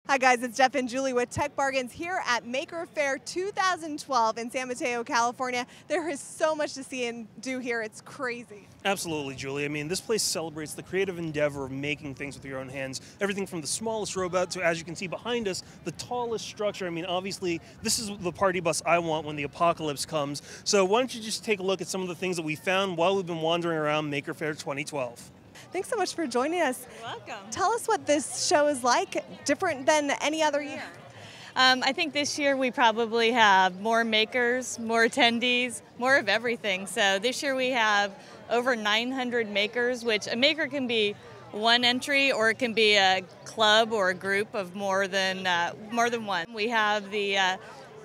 Hi guys, it's Jeff and Julie with Tech Bargains here at Maker Faire 2012 in San Mateo, California. There is so much to see and do here, it's crazy. Absolutely, Julie. I mean, this place celebrates the creative endeavor of making things with your own hands. Everything from the smallest robot to, as you can see behind us, the tallest structure. I mean, obviously, this is the party bus I want when the apocalypse comes. So why don't you just take a look at some of the things that we found while we've been wandering around Maker Faire 2012. Thanks so much for joining us. You're welcome. Tell us what this show is like, different than any other year. I think this year we probably have more makers, more attendees, more of everything. So this year we have over 900 makers, which a maker can be one entry or it can be a club or a group of more than one. We have the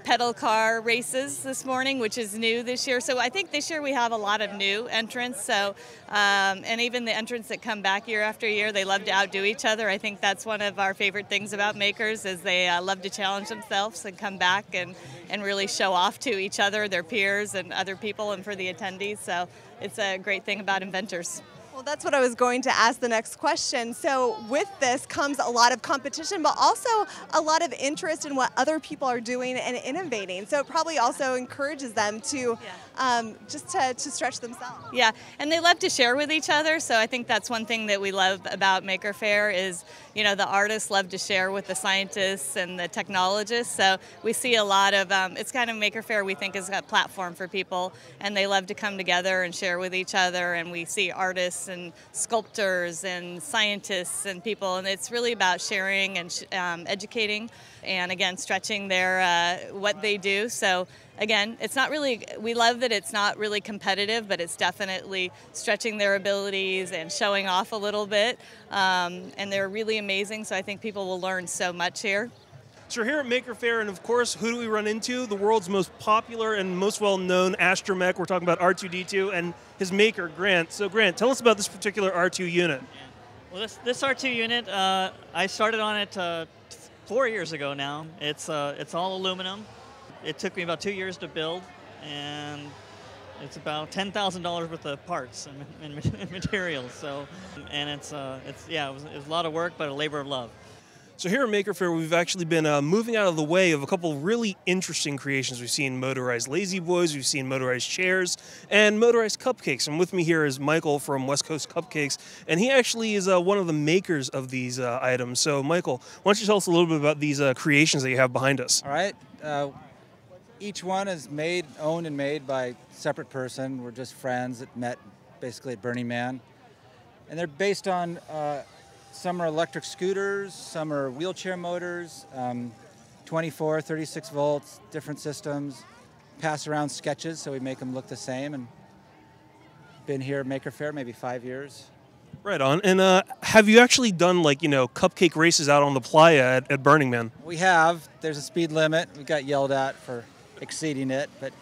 pedal car races this morning, which is new this year. So I think this year we have a lot of new entrants. So, and even the entrants that come back year after year, they love to outdo each other. I think that's one of our favorite things about makers is they love to challenge themselves and come back and really show off to each other, their peers and other people and for the attendees. So it's a great thing about inventors. Well, that's what I was going to ask the next question. So with this comes a lot of competition, but also a lot of interest in what other people are doing and innovating. So it probably also encourages them to just to stretch themselves. Yeah, and they love to share with each other. So I think that's one thing that we love about Maker Faire is, you know, the artists love to share with the scientists and the technologists. So we see a lot of, it's kind of Maker Faire we think is a platform for people, and they love to come together and share with each other. And we see artists and sculptors and scientists and people, and it's really about sharing and educating and again stretching their what they do. So again, it's not really, we love that it's not really competitive, but it's definitely stretching their abilities and showing off a little bit, and they're really amazing, so I think people will learn so much here. So we're here at Maker Faire, and of course, who do we run into? The world's most popular and most well-known astromech. We're talking about R2-D2 and his maker, Grant. So Grant, tell us about this particular R2 unit. Well, this R2 unit, I started on it 4 years ago now. It's all aluminum. It took me about 2 years to build, and it's about $10,000 worth of parts and materials. So, and it was a lot of work, but a labor of love. So here at Maker Faire, we've actually been moving out of the way of a couple of really interesting creations. We've seen motorized lazy boys, we've seen motorized chairs, and motorized cupcakes. And with me here is Michael from West Coast Cupcakes, and he actually is one of the makers of these items. So Michael, why don't you tell us a little bit about these creations that you have behind us? All right. Each one is owned and made by a separate person. We're just friends that met basically at Burning Man. And they're based on some are electric scooters, some are wheelchair motors, 24, 36 volts, different systems, pass around sketches so we make them look the same. And been here at Maker Faire maybe 5 years. Right on. And have you actually done, like, you know, cupcake races out on the playa at Burning Man? We have. There's a speed limit. We got yelled at for exceeding it. But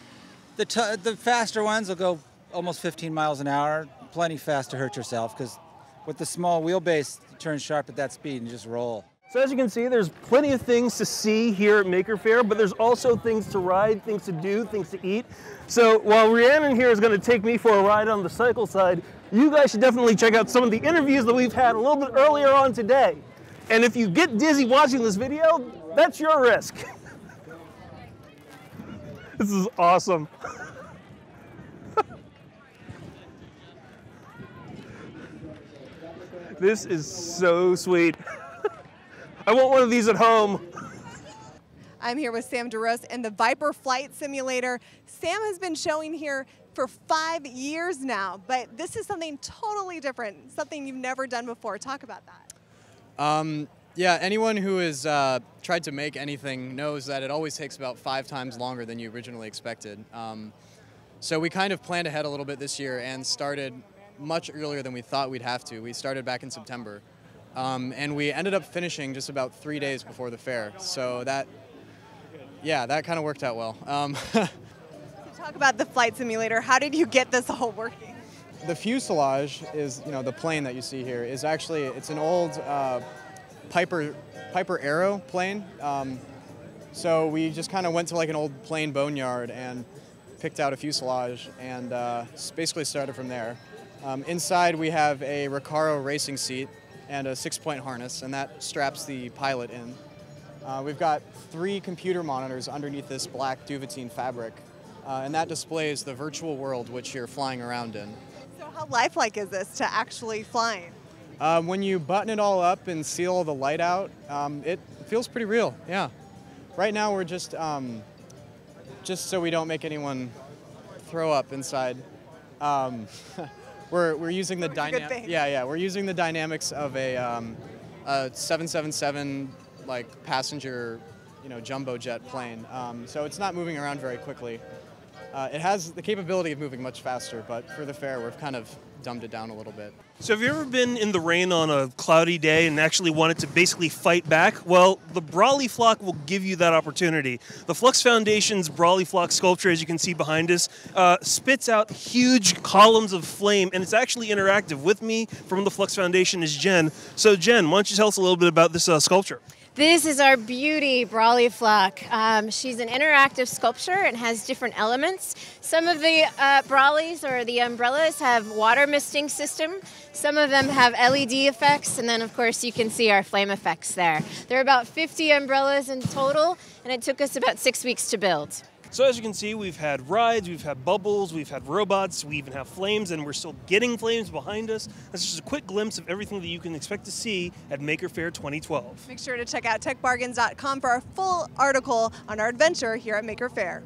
the faster ones will go almost 15 miles an hour. Plenty fast to hurt yourself because with the small wheelbase, you turn sharp at that speed and you just roll. So as you can see, there's plenty of things to see here at Maker Faire, but there's also things to ride, things to do, things to eat. So while Rhiannon here is going to take me for a ride on the cycle side, you guys should definitely check out some of the interviews that we've had a little bit earlier on today. And if you get dizzy watching this video, that's your risk. This is awesome. This is so sweet. I want one of these at home. I'm here with Sam DeRose in the Viper Flight Simulator. Sam has been showing here for 5 years now, but this is something totally different, something you've never done before. Talk about that. Yeah, anyone who has tried to make anything knows that it always takes about 5 times longer than you originally expected. So we kind of planned ahead a little bit this year and started much earlier than we thought we'd have to. We started back in September, and we ended up finishing just about 3 days before the fair. So that kind of worked out well. So talk about the flight simulator. How did you get this all working? The fuselage is, the plane that you see here is actually, it's an old Piper Arrow plane. So we just kind of went to like an old plane boneyard and picked out a fuselage and basically started from there. Inside we have a Recaro racing seat and a 6-point harness, and that straps the pilot in. We've got 3 computer monitors underneath this black duvetine fabric, and that displays the virtual world which you're flying around in. So how lifelike is this to actually flying? When you button it all up and seal the light out, it feels pretty real, yeah. Right now we're just so we don't make anyone throw up inside, we're using the we're using the dynamics of a 777 like passenger, jumbo jet plane. So it's not moving around very quickly. It has the capability of moving much faster, but for the fair, we've kind of dumbed it down a little bit. So have you ever been in the rain on a cloudy day and actually wanted to basically fight back? Well, the Brolly Flock will give you that opportunity. The Flux Foundation's Brolly Flock sculpture, as you can see behind us, spits out huge columns of flame, and it's actually interactive. With me from the Flux Foundation is Jen. So Jen, why don't you tell us a little bit about this sculpture? This is our beauty, Brolly Flock. She's an interactive sculpture and has different elements. Some of the brollies or the umbrellas have water misting system. Some of them have LED effects, and then of course you can see our flame effects there. There are about 50 umbrellas in total, and it took us about 6 weeks to build. So as you can see, we've had rides, we've had bubbles, we've had robots, we even have flames, and we're still getting flames behind us. That's just a quick glimpse of everything that you can expect to see at Maker Faire 2012. Make sure to check out techbargains.com for our full article on our adventure here at Maker Faire.